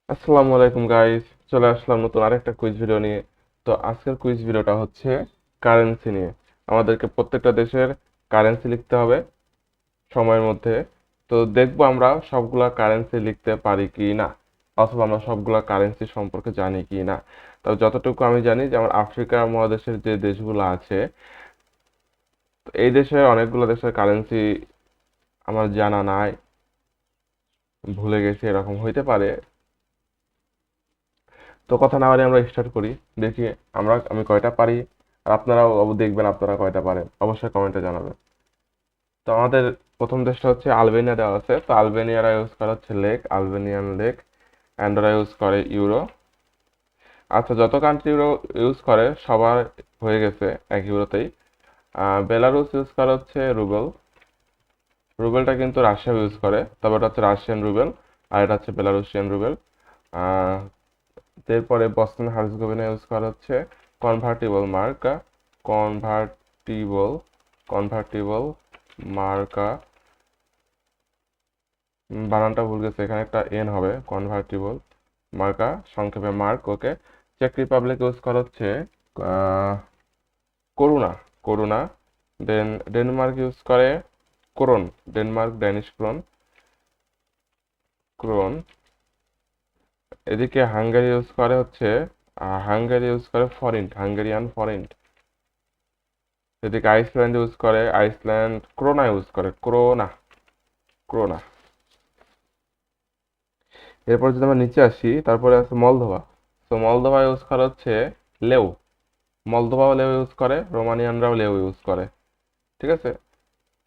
আসসালামু আলাইকুম গাইস, চলে আসলাম নতুন আরেকটা কুইজ ভিডিও নিয়ে। তো আজকের কুইজ ভিডিওটা হচ্ছে কারেন্সি নিয়ে। আমাদেরকে প্রত্যেকটা দেশের কারেন্সি লিখতে হবে সময়ের মধ্যে। তো দেখবো আমরা সবগুলা কারেন্সি লিখতে পারি কি না, অথবা আমরা সবগুলা কারেন্সি সম্পর্কে জানি কি না। তো যতটুকু আমি জানি যে আমার আফ্রিকা মহাদেশের যে দেশগুলো আছে, তো এই দেশের অনেকগুলো দেশের কারেন্সি আমার জানা নাই, ভুলে গেছি, এরকম হইতে পারে। তো কথা না বাড়িয়ে আমরা স্টার্ট করি। দেখি আমি কয়টা পারি, আর আপনারাও দেখবেন আপনারা কয়টা পারেন, অবশ্যই কমেন্টে জানাবেন। তো আমাদের প্রথম দেশটা হচ্ছে আলবেনিয়া দেওয়া আছে। তো আলবেনিয়ারা ইউজ করে হচ্ছে লেক, আলবেনিয়ান লেক। অ্যান্ড ওরা ইউজ করে ইউরো। আচ্ছা, যত কান্ট্রি ইউরো ইউজ করে সবার হয়ে গেছে এক ইউরোতেই। বেলারুস ইউজ করে হচ্ছে রুবেল। রুবেলটা কিন্তু রাশিয়া ইউজ করে, তবে এটা হচ্ছে রাশিয়ান রুবেল, আর এটা হচ্ছে বেলারুশিয়ান রুবেল। আহ, এরপরে বসনিয়া হার্জেগোভিনা ইউজ করা হচ্ছে কনভার্টিবল মার্কা। কনভার্টিবল কনভার্টিবল মার্কা। বানানটা ভুল গেছে, এখানে একটা এন হবে, কনভার্টিবল মার্কা, সংক্ষেপে মার্ক। ওকে। চেক রিপাবলিক ইউজ করা হচ্ছে আহ, করুণা। করুণা। দেন ডেনমার্ক ইউজ করে Crohn. Denmark Danish Crohn. Crohn. এদিকে হাঙ্গেরি ইউজ করে হচ্ছে হাঙ্গেরি ইউজ করে ফরেন্ট, হাঙ্গেরিয়ান ফরেন্ট। এদিকে আইসল্যান্ড ইউজ করে আইসল্যান্ড ক্রোনা ইউজ করে, ক্রোনা। ক্রোনা। এরপর যদি আমরা নিচে আসি, তারপরে আছে মলদোভা। তো মলদোভা ইউজ করা হচ্ছে লেউ। মলদোভাও লেউ ইউজ করে, রোমানিয়ানরাও লেউ ইউজ করে। ঠিক আছে।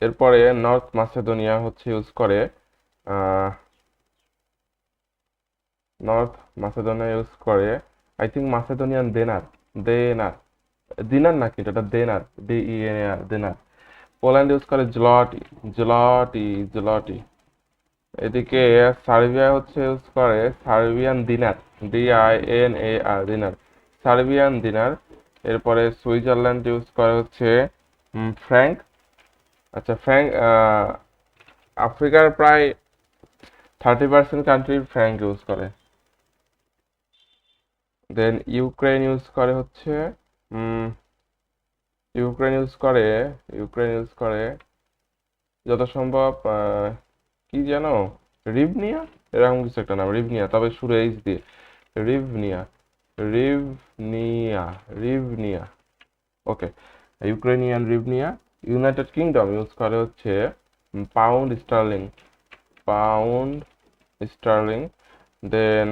এরপরে নর্থ মাসেদোনিয়া হচ্ছে ইউজ করে নর্থ মাসেদোনিয়া ইউজ করে আই থিঙ্ক মাসেদোনিয়ান দেনার। দেনার। দিনার না, কিন্তু এটা দেনার, DENAR, দেনার। পোল্যান্ড ইউজ করে জলটি। জলটি। জলটি। এদিকে সার্বিয়া হচ্ছে ইউজ করে সার্বিয়ান দিনার। DINAR, দিনার। সার্বিয়ান দিনার। এরপরে সুইজারল্যান্ড ইউজ করে হচ্ছে ফ্র্যাঙ্ক। আচ্ছা, ফ্র্যাঙ্ক। আফ্রিকার প্রায় 30% কান্ট্রি ফ্র্যাঙ্ক ইউজ করে। দেন ইউক্রেন ইউজ করে হচ্ছে উম, ইউক্রেন ইউজ করে ইউক্রেন ইউজ করে যত সম্ভব কি যেন, রিভনিয়া, এরকম কিছু একটা নাম, রিভনিয়া, তবে শুরু এইচ দিয়ে। রিভনিয়া। রিভনিয়া। রিভনিয়া। ওকে। ইউক্রেনিয়ান রিভনিয়া। ইউনাইটেড কিংডম ইউজ করে হচ্ছে পাউন্ড স্টার্লিং। Pound Sterling. দেন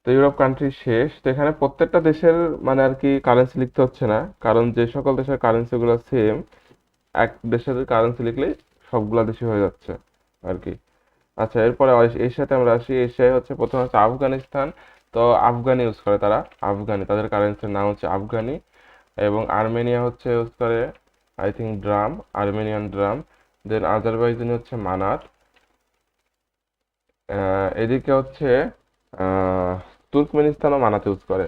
তো ইউরোপ কান্ট্রি শেষ। তো এখানে প্রত্যেকটা দেশের মানে আর কি কারেন্সি লিখতে হচ্ছে না, কারণ যে সকল দেশের কারেন্সিগুলো সেম, এক দেশের কারেন্সি লিখলেই সবগুলা দেশই হয়ে যাচ্ছে আর কি। আচ্ছা, এরপরে এশিয়াতে আমরা আসি। এশিয়ায় হচ্ছে প্রথম হচ্ছে আফগানিস্তান। তো আফগানি ইউজ করে তারা। আফগানি, তাদের কারেন্সির নাম হচ্ছে আফগানি। এবং আর্মেনিয়া হচ্ছে ইউজ করে I think dram, Armenian dram. Then Azerbaijani হচ্ছে মানাত। এদিকে হচ্ছে আহ, তুর্কমেনিস্তানও মানাত ইউজ করে।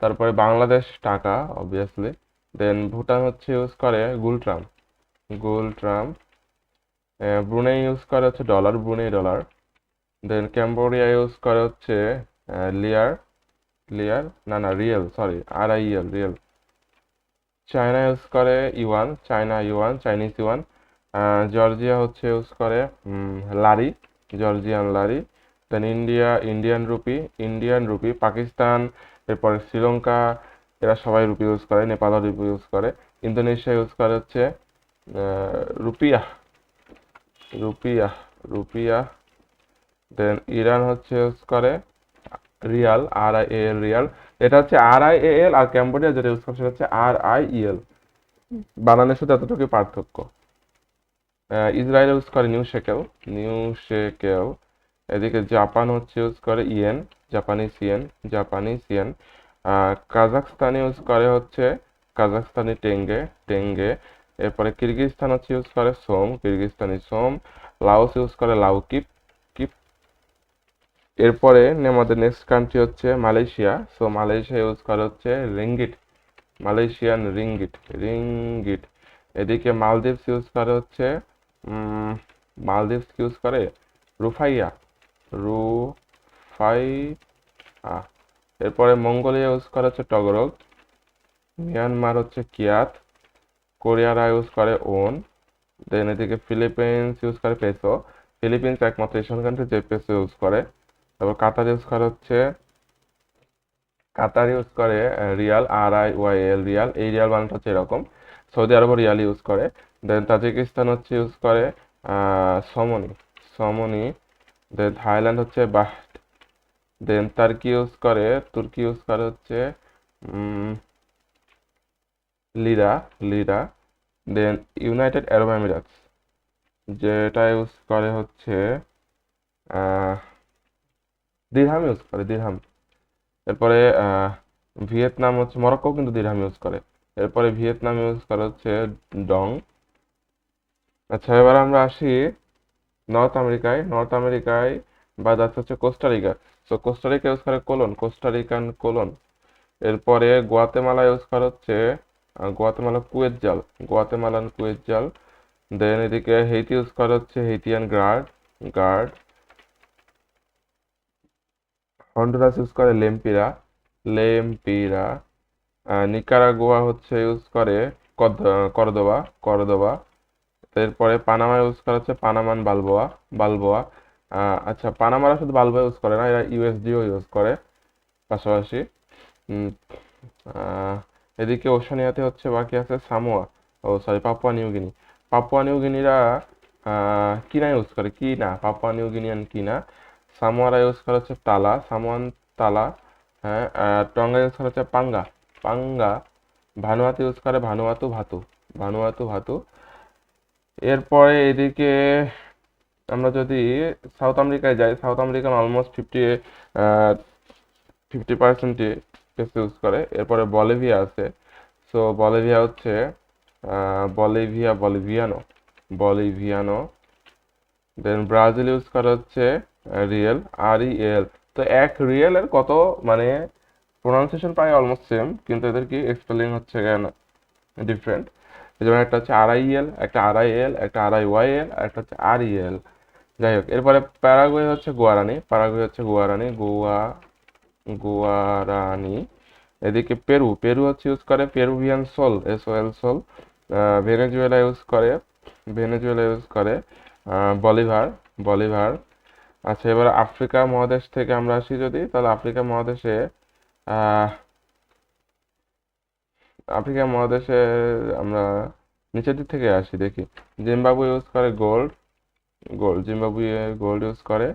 তারপরে বাংলাদেশ টাকা, অবভিয়াসলি। দেন ভুটান হচ্ছে ইউজ করে গুলট্রাম। গুলট্রাম। ব্রুনেই ইউজ করে হচ্ছে ডলার, ব্রুনেই ডলার। দেন ক্যাম্বোডিয়া ইউজ করে হচ্ছে লিয়ার। লিয়ার না, না, real, sorry, RIEL, real. China use করে yuan, China yuan, Chinese yuan. Georgia হচ্ছে ইউজ করে লারি, জর্জিয়ান লারি। দেন India, Indian rupee, Indian rupee. Pakistan, এরপরে শ্রীলঙ্কা, এরা সবাই রুপি ইউজ করে, নেপালও রুপি ইউজ করে। ইন্দোনেশিয়া ইউজ করে হচ্ছে রুপিয়া। রুপিয়া। রুপিয়া। দেন ইরান হচ্ছে ইউজ করে রিয়াল, RIAL, রিয়াল। এটা হচ্ছে RIAL, আর ক্যাম্বোডিয়া যেটা ইউজ করে সেটা হচ্ছে RIEL। বানানের শুধু এতটুকু পার্থক্য। ইসরায়েল ইউজ করে নিউ শেকেল। New shekel. এদিকে জাপান হচ্ছে ইউজ করে yen, Japanese yen, Japanese yen. Kazakhstan use করে হচ্ছে কাজাখস্তানি টেঙ্গে, টেঙ্গে। এরপরে কিরগিজস্তান হচ্ছে ইউজ করে সোম, কিরগিজস্তানি সোম। লাওস ইউজ করে লাউকিপ, কিপ। এরপরে আমাদের নেক্সট কান্ট্রি হচ্ছে মালয়েশিয়া। সো মালয়েশিয়া ইউজ করে হচ্ছে রিঙ্গিট, মালয়েশিয়ান রিঙ্গিট, রিঙ্গিট। এদিকে মালদ্বীপস ইউজ করে হচ্ছে উম, মালদ্বীপস ইউজ করে রুফাইয়া, রুফাইয়া। ফাই আ এরপরে মঙ্গোলিয়া ইউজ করে হচ্ছে টগরগ, মিয়ানমার হচ্ছে কিয়াত, কোরিয়ারা ইউজ করে ওন, দেন এদিকে ফিলিপিন্স ইউজ করে পেসো। ফিলিপিন্স একমাত্র এশিয়ান কান্ট্রি যে পেসো ইউজ করে। তারপর কাতার ইউজ করে হচ্ছে কাতার ইউজ করে রিয়াল, RIYL রিয়াল। এই রিয়াল বানানটা হচ্ছে এরকম। সৌদি আরবও রিয়াল ইউজ করে। দেন তাজিকিস্তান হচ্ছে ইউজ করে সমনি, সমনি। দেন থাইল্যান্ড হচ্ছে বাহট। দেন তুর্কি ইউজ করে হচ্ছে লিরা, লিরা। দেন ইউনাইটেড আরব আমিরাতস যেটা ইউজ করে হচ্ছে আহ, দিরহাম ইউজ করে, দিরহাম। এরপরে ভিয়েতনাম হচ্ছে, মরক্কো কিন্তু দিরহাম ইউজ করে। এরপরে ভিয়েতনাম ইউজ করে হচ্ছে ডং। আচ্ছা, এবার আমরা আসি নর্থ আমেরিকায়। নর্থ আমেরিকায় বা যাচ্ছে হচ্ছে কোস্টারিকা। তো কোস্টারিকা ইউজ করে কোলন, কোস্টারিকান কোলন। এরপরে গুয়াতেমালা ইউজ করে হচ্ছে গুয়াতেমালা কুয়েত জাল, গুয়াতেমালান কুয়েত জাল। দেন এদিকে হেইতি ইউজ করে হচ্ছে হেইতিয়ান গার্ড, গার্ড। হন্ডুরাস ইউজ করে লেম্পিরা, লেম্পিরা। নিকারাগুয়া হচ্ছে ইউজ করে কর্দোবা, কর্দোবা। এরপরে পানামা ইউজ করা হচ্ছে পানামান বালবোয়া, বালবোয়া। আচ্ছা, পানামারা শুধু বালবোয়া ইউজ করে না, এরা ইউএসডিও ইউজ করে পাশাপাশি। উম, আহ, এদিকে ওশানিয়াতে হচ্ছে বাকি আছে সামোয়া, ও sorry, Papua New Guinea. Papua new গিনিরা কিনা ইউজ করে, কিনা, পাপুয়া নিউ গিনিয়ান কিনা। সামোয়ারা ইউজ করা হচ্ছে তালা, সামোয়ান তালা। হ্যাঁ, টঙ্গা ইউজ করা হচ্ছে পাঙ্গা, পাঙ্গা। ভানুয়াতু ইউজ করে ভানুয়াতু ভাতু, ভানুয়াতু ভাতু। এরপরে এদিকে আমরা যদি সাউথ আমেরিকায় যাই, south American almost 50% peso use করে। এরপরে বলিভিয়া আছে। সো বলিভিয়া হচ্ছে বলিভিয়ানো, বলিভিয়ানো। দেন ব্রাজিল ইউজ করা হচ্ছে রিয়েল, REL। তো এক রিয়েলের কত মানে প্রোনাউন্সিয়েশন প্রায় অলমোস্ট সেম, কিন্তু এদের কি স্পেলিং হচ্ছে ডিফারেন্ট। যেমন একটা হচ্ছে RIL, একটা RIL, একটা RIYL, আর একটা হচ্ছে REL। যাই হোক, এরপরে প্যারাগুয়ে হচ্ছে গুয়ারানি, প্যারাগুয়ে হচ্ছে গুয়ারানি, গুয়ারানি। এদিকে পেরু, পেরু হচ্ছে ইউজ করে Peruvian sol, SOL sol. Venezuela use করে, ভেনেজুয়েলা ইউজ করে বলিভার, বলিভার। আচ্ছা, এবার আফ্রিকা মহাদেশ থেকে আমরা আসি যদি, তাহলে আফ্রিকা মহাদেশে আহ, আফ্রিকা মহাদেশে আমরা নিচের দিক থেকে আসি দেখি। জিম্বাবুয়ে ইউজ করে gold, gold, Zimbabwe gold use করে।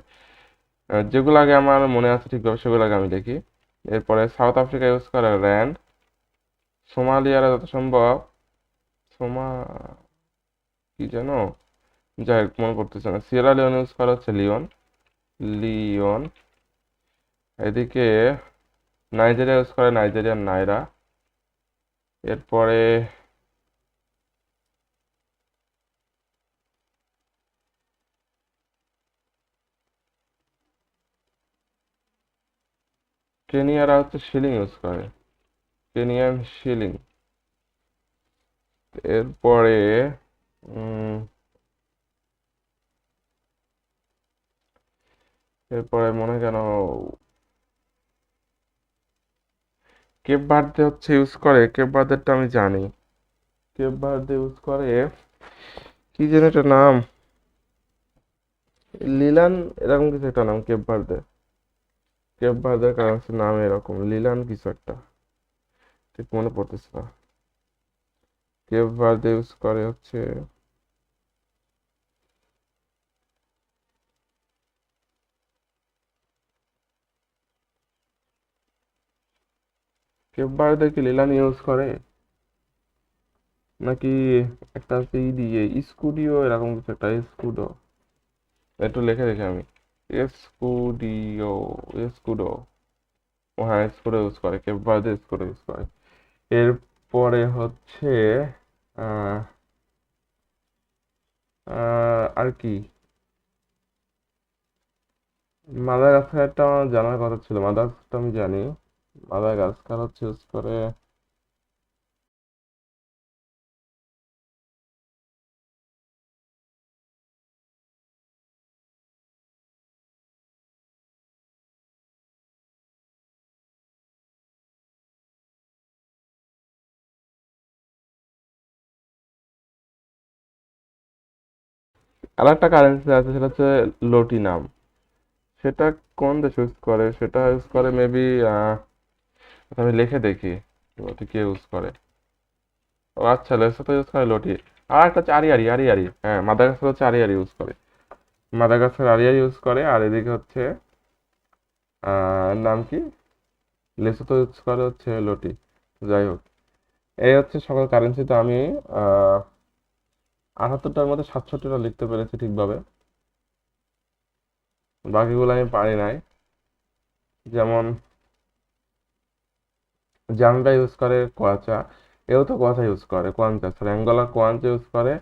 যেগুলো আগে আমার মনে আছে ঠিকভাবে সেগুলো আগে আমি দেখি। এরপরে সাউথ আফ্রিকা ইউজ করে র্যান্ড। সোমালিয়ারা যত সম্ভব সোমা কি যেন, যাই হোক মনে পড়তেছে না। সিয়েরা লিওন ইউজ করা হচ্ছে লিওন, লিওন। এদিকে নাইজেরিয়া ইউজ করে নাইজেরিয়ান নাইরা। এরপরে কেনিয়ারা হচ্ছে শিলিং ইউজ করে, কেনিয়ান শিলিং। এরপরে উম, এরপরে মনে হয় যেন কেপ ভার্দে হচ্ছে ইউজ করে, কেপ ভার্দেরটা আমি জানি। কেপ ভার্দে ইউজ করে কি যেন একটা নাম, লিলান, এরকম কিছু একটা নাম কেপ ভার্দে। কেপ ভার্দের কারেন্সির নাম এরকম লিলান কিছু একটা, ঠিক মনে পড়তেছে না। কেপ ভার্দে ইউজ করে হচ্ছে কেপ ভার্দে কি লিলান ইউজ করে নাকি একটা আছে দিয়ে স্কুডিও, এরকম কিছু একটা, স্কুডো। একটু লিখে দেখি আমি। স্কুডিও, স্কুডো। ও হ্যাঁ, স্কুডো ইউজ করে, কেপ ভার্দে স্কুডো ইউজ করে। এরপরে হচ্ছে আহ আর কি, মাদাগাস্কারটা আমার জানার কথা ছিল, মাদাগাস্কারটা আমি জানি। মাদাগাস্কার হচ্ছে ইউজ করে আর একটা কারেন্সি আছে, সেটা হচ্ছে লটিনাম। সেটা কোন দেশ ইউজ করে? সেটা ইউজ করে মেবি, আমি লিখে দেখি লটি কে ইউজ করে। ও আচ্ছা, লেসোতো ইউজ করে লটি। আর একটা হচ্ছে আরিয়ারি, আরিয়ারি, হ্যাঁ, মাদাগাস্কার হচ্ছে আরিয়ারি ইউজ করে। মাদাগাস্কার আরিয়ারি ইউজ করে, আর এদিকে হচ্ছে নাম কি, লেসোতো ইউজ করে হচ্ছে লটি। যাই হোক, এই হচ্ছে সকল কারেন্সি। তো আমি আহ 78টার মধ্যে 67টা লিখতে পেরেছি ঠিকভাবে, বাকিগুলো আমি পারি নাই। যেমন জাম্বিয়া ইউজ করে কোয়াচা, এও তো কোয়াচা ইউজ করে, কোয়াঞ্চা সরি, অ্যাঙ্গোলা কোয়াঞ্চা ইউজ করে।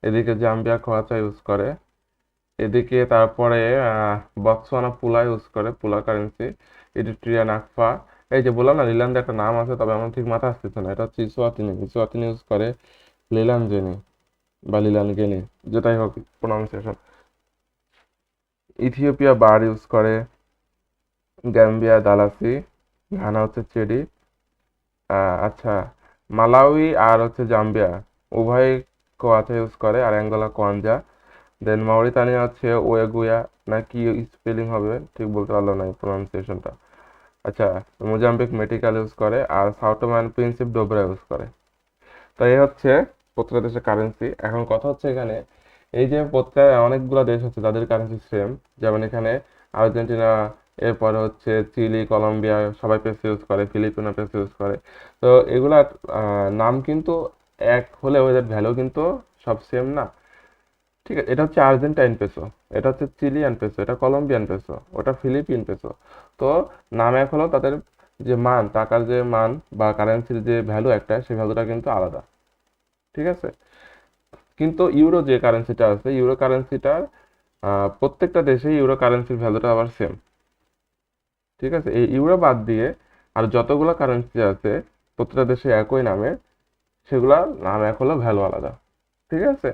এদিকে জাম্বিয়া কোয়াচা ইউজ করে। এদিকে তারপরে বতসোয়ানা পুলা ইউজ করে, পুলা কারেন্সি। ইরিট্রিয়া নাকফা। এই যে বললাম না, লিল্যান্ডে একটা নাম আছে, তবে আমার ঠিক মাথা আসতেছে না, এটা হচ্ছে ইসওয়াতিনি, ইসওয়াতিনি ইউজ করে। লিলানজেনি বা লিলানগেনি, যেটাই হোক প্রোনাউন্সিয়েশন। ইথিওপিয়া বার ইউজ করে। গ্যাম্বিয়া দালাসি। ঘানা হচ্ছে চেরি। আচ্ছা, মালাউই আর হচ্ছে জাম্বিয়া উভয় কোয়াচা ইউজ করে, আর অ্যাঙ্গোলা কোয়াঞ্জা। দেন মাউরিতানিয়া হচ্ছে ওয়েগুয়া, না কি স্পেলিং হবে ঠিক বলতে পারলাম না প্রোনাউন্সিয়েশনটা। আচ্ছা, মোজাম্বিক মেটিকাল ইউজ করে, আর সাউথ অ্যান্ড প্রিন্সিপ ডোবরা ইউজ করে। তো এই হচ্ছে প্রত্যেকটা দেশের কারেন্সি। এখন কথা হচ্ছে এখানে, এই যে প্রত্যেক অনেকগুলো দেশ হচ্ছে যাদের কারেন্সি সেম, যেমন এখানে আর্জেন্টিনা, এরপরে হচ্ছে চিলি, কলম্বিয়া সবাই পেসো ইউজ করে, ফিলিপিনো পেসো ইউজ করে। তো এগুলার নাম কিন্তু এক হলেও এদের ভ্যালু কিন্তু সব সেম না। ঠিক আছে, এটা হচ্ছে আর্জেন্টাইন পেসো, এটা হচ্ছে চিলিয়ান পেসো, এটা কলম্বিয়ান পেসো, ওটা ফিলিপিন পেসো। তো নাম এক হলেও তাদের যে মান, টাকার যে মান বা কারেন্সির যে ভ্যালু একটা, সেই ভ্যালুটা কিন্তু আলাদা। ঠিক আছে, কিন্তু ইউরো যে কারেন্সিটা আছে, ইউরো কারেন্সিটার প্রত্যেকটা দেশে ইউরো কারেন্সির ভ্যালুটা আবার সেম। ঠিক আছে, এই ইউরো বাদ দিয়ে আর যতগুলো কারেন্সি আছে প্রত্যেকটা দেশে একই নামে, সেগুলা নাম এক হলো, ভ্যালু আলাদা। ঠিক আছে,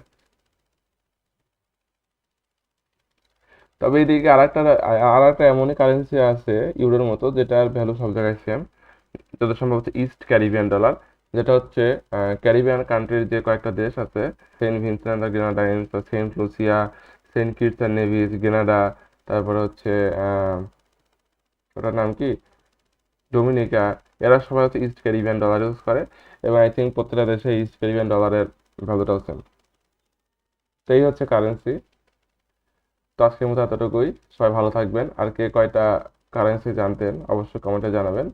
তবে এইদিকে আর একটা এমনই কারেন্সি আছে ইউরোর মতো, যেটার ভ্যালু সব জায়গায় সেম। যত সম্ভব হচ্ছে ইস্ট ক্যারিবিয়ান ডলার, যেটা হচ্ছে ক্যারিবিয়ান কান্ট্রির যে কয়েকটা দেশ আছে, সেন্ট ভিনসেন্ট আর Grenadines, Saint Lucia, Saint Kitts and Nevis, Grenada, তারপরে হচ্ছে ওটার নাম কি, ডোমিনিকা, এরা সবাই হচ্ছে ইস্ট ক্যারিবিয়ান ডলার ইউজ করে। এবং আই থিঙ্ক প্রত্যেকটা দেশে ইস্ট ক্যারিবিয়ান ডলারের ভ্যালুটাও সেম। তো এই হচ্ছে কারেন্সি। তো আজকের মতো এতটুকুই। সবাই ভালো থাকবেন। আর কে কয়টা কারেন্সি জানতেন অবশ্যই কমেন্টে জানাবেন।